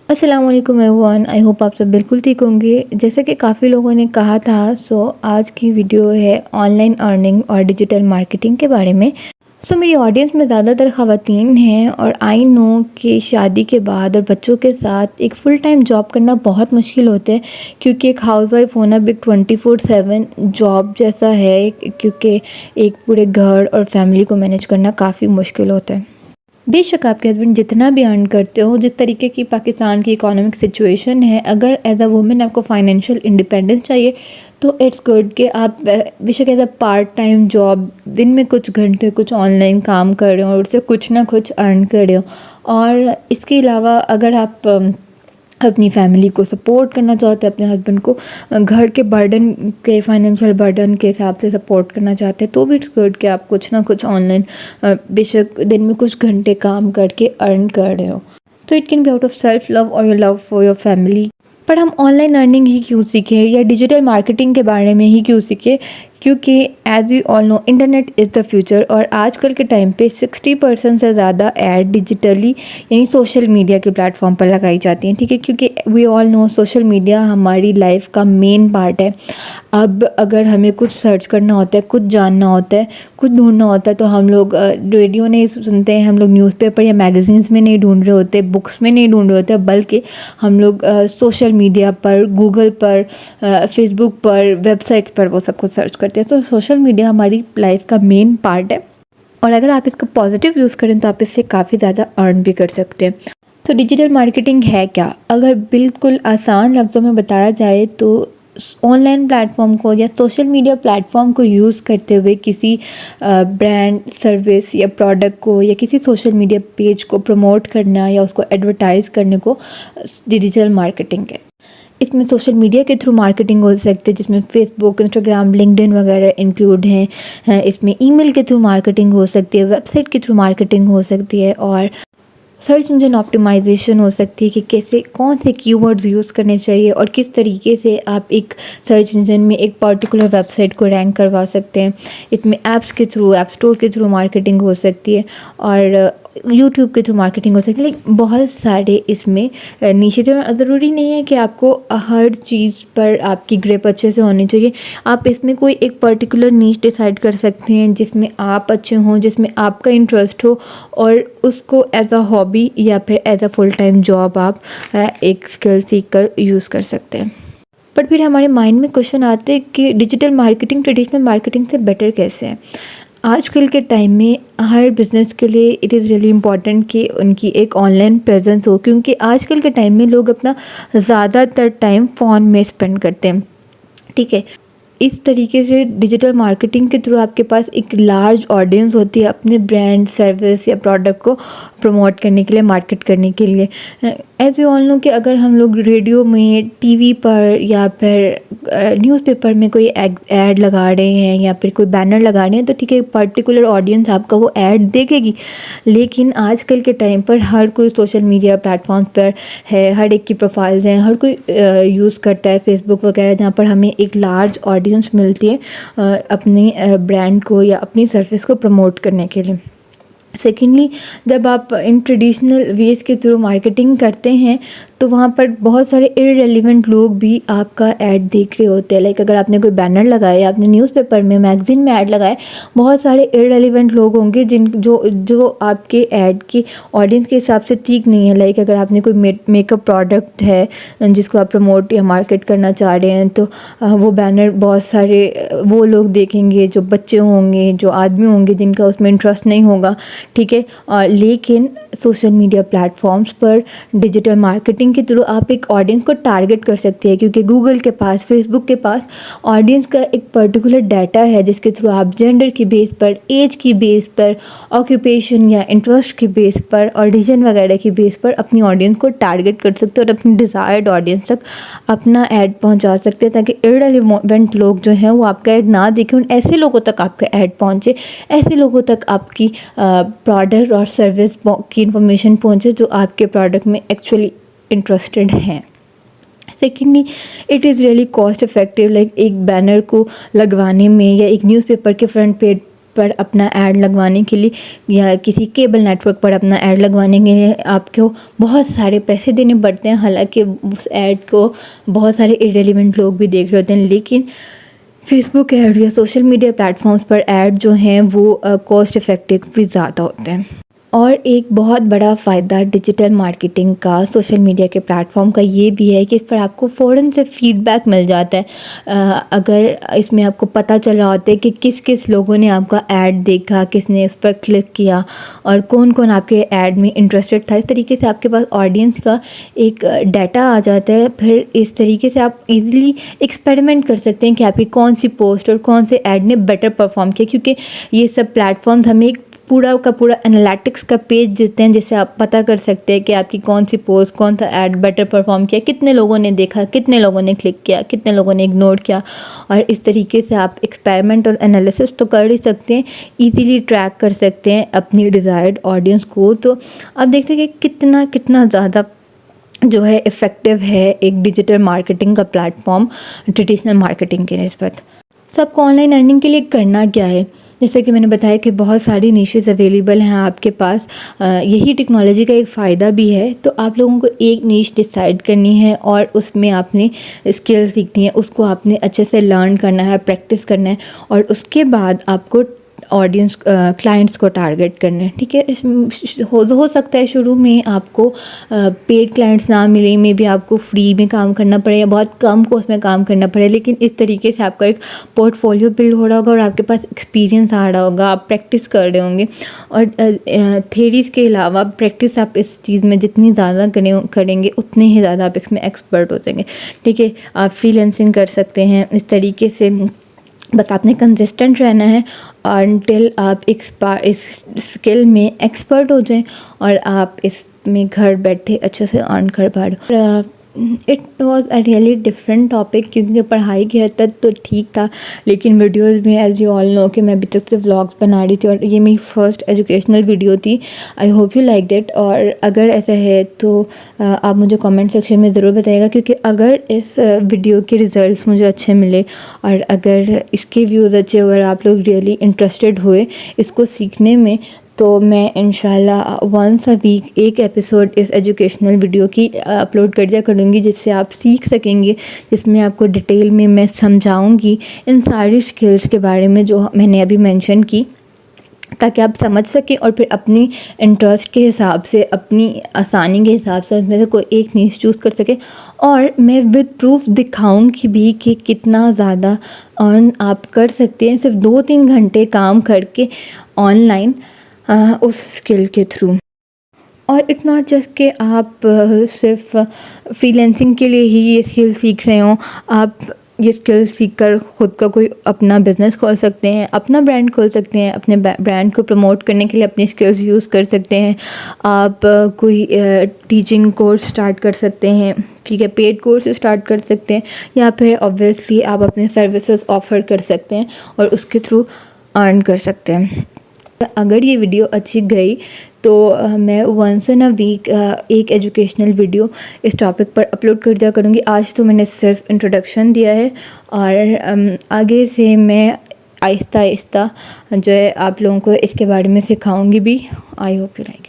अस्सलाम वालेकुम everyone. I hope आप सब बिल्कुल ठीक होंगे। जैसे कि काफ़ी लोगों ने कहा था, आज की वीडियो है ऑनलाइन अर्निंग और डिजिटल मार्केटिंग के बारे में। मेरी ऑडियंस में ज़्यादातर ख़वातीन हैं और आई नो कि शादी के बाद और बच्चों के साथ एक फ़ुल टाइम जॉब करना बहुत मुश्किल होता है, क्योंकि एक हाउसवाइफ होना भी 24/7 जॉब जैसा है, क्योंकि एक पूरे घर और फैमिली को मैनेज करना काफ़ी मुश्किल होता है। बेशक आपके हस्बैंड जितना भी अर्न करते हो, जिस तरीके की पाकिस्तान की इकोनॉमिक सिचुएशन है, अगर एज अ वुमेन आपको फाइनेंशियल इंडिपेंडेंस चाहिए तो इट्स गुड कि आप बेशक as a part time job दिन में कुछ घंटे कुछ ऑनलाइन काम कर रहे हो और उससे कुछ ना कुछ अर्न कर रहे हो। और इसके अलावा अगर आप अपनी फैमिली को सपोर्ट करना चाहते हैं, अपने हस्बैंड को घर के बर्डन के फाइनेंशियल बर्डन के हिसाब से सपोर्ट करना चाहते हैं, तो भी इट्स गुड कि आप कुछ ना कुछ ऑनलाइन बेशक दिन में कुछ घंटे काम करके अर्न कर रहे हो। तो it can be out of self love और your love for your family. पर हम ऑनलाइन अर्निंग ही क्यों सीखें या डिजिटल मार्केटिंग के बारे में ही क्यों सीखें? क्योंकि as we all know, internet is the future और आजकल के टाइम पे 60% से ज़्यादा ऐड डिजिटली यानी सोशल मीडिया के प्लेटफॉर्म पर लगाई जाती हैं। ठीक है, क्योंकि we all know social media हमारी लाइफ का मेन पार्ट है। अब अगर हमें कुछ सर्च करना होता है, कुछ जानना होता है, कुछ ढूंढना होता है, तो हम लोग रेडियो नहीं सुनते हैं, हम लोग न्यूज़पेपर या मैगज़ीन्स में नहीं ढूंढ रहे होते, बुक्स में नहीं ढूंढ रहे होते, बल्कि हम लोग सोशल मीडिया पर, गूगल पर, फेसबुक पर, वेबसाइट्स पर वो सब कुछ सर्च करते हैं। तो सोशल मीडिया हमारी लाइफ का मेन पार्ट है और अगर आप इसका पॉजिटिव यूज़ करें तो आप इससे काफ़ी ज़्यादा अर्न भी कर सकते हैं। तो डिजिटल मार्केटिंग है क्या? अगर बिल्कुल आसान लफ्ज़ों में बताया जाए तो ऑनलाइन प्लेटफॉर्म को या सोशल मीडिया प्लेटफॉर्म को यूज़ करते हुए किसी ब्रांड, सर्विस या प्रोडक्ट को या किसी सोशल मीडिया पेज को प्रमोट करना या उसको एडवर्टाइज़ करने को डिजिटल मार्केटिंग है। इसमें सोशल मीडिया के थ्रू मार्केटिंग हो सकती है, जिसमें फेसबुक, इंस्टाग्राम, लिंक्डइन वगैरह इंक्लूड हैं। इसमें ईमेल के थ्रू मार्केटिंग हो सकती है, वेबसाइट के थ्रू मार्केटिंग हो सकती है और सर्च इंजन ऑप्टिमाइजेशन हो सकती है कि कैसे कौन से कीवर्ड्स यूज़ करने चाहिए और किस तरीके से आप एक सर्च इंजन में एक पर्टिकुलर वेबसाइट को रैंक करवा सकते हैं। इसमें ऐप्स के थ्रू, ऐप स्टोर के थ्रू मार्केटिंग हो सकती है और यूट्यूब के थ्रू मार्केटिंग हो सकती है। लेकिन बहुत सारे इसमें नीचे ज़रूरी नहीं है कि आपको हर चीज़ पर आपकी ग्रिप अच्छे से होनी चाहिए। आप इसमें कोई एक पर्टिकुलर नीश डिसाइड कर सकते हैं जिसमें आप अच्छे हों, जिसमें आपका इंटरेस्ट हो और उसको एज अ हॉबी या फिर as a full time job आप एक स्किल सीख कर यूज़ कर सकते हैं। बट फिर हमारे माइंड में क्वेश्चन आते हैं कि डिजिटल मार्केटिंग ट्रेडिशनल मार्केटिंग से बेटर कैसे है? आजकल के टाइम में हर बिज़नेस के लिए इट इज़ रियली इम्पॉर्टेंट कि उनकी एक ऑनलाइन प्रेजेंस हो, क्योंकि आजकल के टाइम में लोग अपना ज़्यादातर टाइम फ़ोन में स्पेंड करते हैं। ठीक है, इस तरीके से डिजिटल मार्केटिंग के थ्रू आपके पास एक लार्ज ऑडियंस होती है अपने ब्रांड, सर्विस या प्रोडक्ट को प्रमोट करने के लिए, मार्केट करने के लिए। एज वी ऑल नो कि अगर हम लोग रेडियो में, टीवी पर या फिर न्यूज़पेपर में कोई ऐड लगा रहे हैं या फिर कोई बैनर लगा रहे हैं तो ठीक है, पर्टिकुलर ऑडियंस आपका वो ऐड देखेगी। लेकिन आजकल के टाइम पर हर कोई सोशल मीडिया प्लेटफॉर्म पर है, हर एक की प्रोफाइल्स हैं, हर कोई यूज़ करता है फेसबुक वगैरह, जहाँ पर हमें एक लार्ज ऑडियंस मिलती है अपने ब्रांड को या अपनी सर्विस को प्रमोट करने के लिए। सेकेंडली, जब आप इन ट्रेडिशनल वेज के थ्रू मार्केटिंग करते हैं तो वहाँ पर बहुत सारे इररिलेवेंट लोग भी आपका ऐड देख रहे होते हैं। लाइक अगर आपने कोई बैनर लगाया, आपने न्यूज़पेपर में, मैगज़ीन में ऐड लगाया, बहुत सारे इररिलेवेंट लोग होंगे जो आपके ऐड की ऑडियंस के हिसाब से ठीक नहीं है। लाइक अगर आपने कोई मेकअप प्रोडक्ट है जिसको आप प्रमोट या मार्केट करना चाह रहे हैं तो वो बैनर बहुत सारे वो लोग देखेंगे जो बच्चे होंगे, जो आदमी होंगे जिनका उसमें इंटरेस्ट नहीं होगा। ठीक है, लेकिन सोशल मीडिया प्लेटफॉर्म्स पर डिजिटल मार्केटिंग के थ्रू आप एक ऑडियंस को टारगेट कर सकते हैं, क्योंकि गूगल के पास, फेसबुक के पास ऑडियंस का एक पर्टिकुलर डाटा है जिसके थ्रू आप जेंडर की बेस पर, एज की बेस पर, ऑक्यूपेशन या इंटरेस्ट की बेस पर और रीजन वगैरह की बेस पर अपनी ऑडियंस को टारगेट कर सकते हैं और अपनी डिज़ायर्ड ऑडियंस तक अपना ऐड पहुंचा सकते हैं, ताकि इररिलेवेंट लोग जो हैं वो आपका ऐड ना देखें, उन ऐसे लोगों तक आपका ऐड पहुंचे, ऐसे लोगों तक आपकी प्रोडक्ट और सर्विस की इन्फॉर्मेशन पहुंचे जो आपके प्रोडक्ट में एक्चुअली इंटरेस्टेड हैं। Secondly, it is really cost effective. Like एक बैनर को लगवाने में या एक न्यूज़पेपर के फ्रंट पेज पर अपना ऐड लगवाने के लिए या किसी केबल नेटवर्क पर अपना ऐड लगवाने के लिए आपको बहुत सारे पैसे देने पड़ते हैं। हालांकि उस ऐड को बहुत सारे इरेलीवेंट लोग भी देख रहे होते हैं, लेकिन फेसबुक ऐड या सोशल मीडिया प्लेटफॉर्म्स पर ऐड जो हैं वो कॉस्ट इफ़ेक्टिव भी ज़्यादा होते हैं। और एक बहुत बड़ा फ़ायदा डिजिटल मार्केटिंग का, सोशल मीडिया के प्लेटफॉर्म का ये भी है कि इस पर आपको फ़ौरन से फ़ीडबैक मिल जाता है। अगर इसमें आपको पता चल रहा होता है कि किस किस लोगों ने आपका ऐड देखा, किसने उस पर क्लिक किया और कौन कौन आपके ऐड में इंटरेस्टेड था। इस तरीके से आपके पास ऑडियंस का एक डाटा आ जाता है। फिर इस तरीके से आप इजीली एक्सपेरिमेंट कर सकते हैं कि आपकी कौन सी पोस्ट और कौन से ऐड ने बेटर परफॉर्म किया, क्योंकि ये सब प्लेटफॉर्म्स हमें एक पूरा का पूरा एनालिटिक्स का पेज देते हैं, जिससे आप पता कर सकते हैं कि आपकी कौन सी पोस्ट, कौन सा ऐड बेटर परफॉर्म किया, कितने लोगों ने देखा, कितने लोगों ने क्लिक किया, कितने लोगों ने इग्नोर किया। और इस तरीके से आप एक्सपेरिमेंट और एनालिसिस तो कर ही सकते हैं, इजीली ट्रैक कर सकते हैं अपनी डिज़ायर्ड ऑडियंस को। तो आप देखते हैं कि कितना कितना ज़्यादा जो है इफ़ेक्टिव है एक डिजिटल मार्केटिंग का प्लेटफॉर्म ट्रेडिशनल मार्केटिंग के निस्बत। सबको ऑनलाइन अर्निंग के लिए करना क्या है, जैसे कि मैंने बताया कि बहुत सारी निशेस अवेलेबल हैं आपके पास। यही टेक्नोलॉजी का एक फ़ायदा भी है। तो आप लोगों को एक निश डिसाइड करनी है और उसमें आपने स्किल सीखनी है, उसको आपने अच्छे से लर्न करना है, प्रैक्टिस करना है और उसके बाद आपको ऑडियंस क्लाइंट्स को टारगेट करना है। ठीक है, इसमें हो सकता है शुरू में आपको पेड क्लाइंट्स ना मिले, मे बी आपको फ्री में काम करना पड़े या बहुत कम कॉस्ट में काम करना पड़े, लेकिन इस तरीके से आपका एक पोर्टफोलियो बिल्ड हो रहा होगा और आपके पास एक्सपीरियंस आ रहा होगा, आप प्रैक्टिस कर रहे होंगे। और थेरीज़ के अलावा प्रैक्टिस आप इस चीज़ में जितनी ज़्यादा करेंगे उतने ही ज़्यादा आप इसमें एक्सपर्ट हो जाएंगे। ठीक है, आप फ्रीलांसिंग कर सकते हैं इस तरीके से। बस आपने कंसिस्टेंट रहना है अनटिल आप इस स्किल में एक्सपर्ट हो जाएं और आप इसमें घर बैठे अच्छे से अर्न कर पा रहे हो। It was a really different topic, क्योंकि पढ़ाई की हद तक तो ठीक था, लेकिन वीडियोस में एज यू ऑल नो कि मैं अभी तक से व्लॉग्स बना रही थी और ये मेरी फर्स्ट एजुकेशनल वीडियो थी। I hope you like it. और अगर ऐसा है तो आप मुझे कमेंट सेक्शन में ज़रूर बताइएगा, क्योंकि अगर इस वीडियो के रिज़ल्ट मुझे अच्छे मिले और अगर इसके व्यूज़ अच्छे, अगर आप लोग रियली इंटरेस्टेड हुए इसको सीखने में, तो मैं इंशाल्लाह वंस अ वीक एक एपिसोड इस एजुकेशनल वीडियो की अपलोड कर दिया करूँगी, जिससे आप सीख सकेंगे, जिसमें आपको डिटेल में मैं समझाऊँगी इन सारी स्किल्स के बारे में जो मैंने अभी मेंशन की, ताकि आप समझ सकें और फिर अपनी इंटरेस्ट के हिसाब से, अपनी आसानी के हिसाब से उसमें से कोई एक नीश चूज़ कर सकें। और मैं विद प्रूफ दिखाऊंगी भी कि कितना ज़्यादा अर्न आप कर सकते हैं सिर्फ 2-3 घंटे काम करके ऑनलाइन उस स्किल के थ्रू। और इट नॉट जस्ट कि आप सिर्फ फ्रीलांसिंग के लिए ही ये स्किल सीख रहे हो, आप ये स्किल सीखकर ख़ुद का कोई अपना बिज़नेस खोल सकते हैं, अपना ब्रांड खोल सकते हैं, अपने ब्रांड को प्रमोट करने के लिए अपनी स्किल्स यूज़ कर सकते हैं। आप कोई टीचिंग कोर्स स्टार्ट कर सकते हैं, ठीक है, पेड कोर्स स्टार्ट कर सकते हैं, या फिर ऑब्वियसली आप अपने सर्विसेज ऑफ़र कर सकते हैं और उसके थ्रू अर्न कर सकते हैं। अगर ये वीडियो अच्छी गई तो मैं वंस इन अ वीक एक एजुकेशनल वीडियो इस टॉपिक पर अपलोड कर दिया करूँगी। आज तो मैंने सिर्फ इंट्रोडक्शन दिया है और आगे से मैं आहिस्ता आहिस्ता जो है आप लोगों को इसके बारे में सिखाऊंगी भी। I hope you like.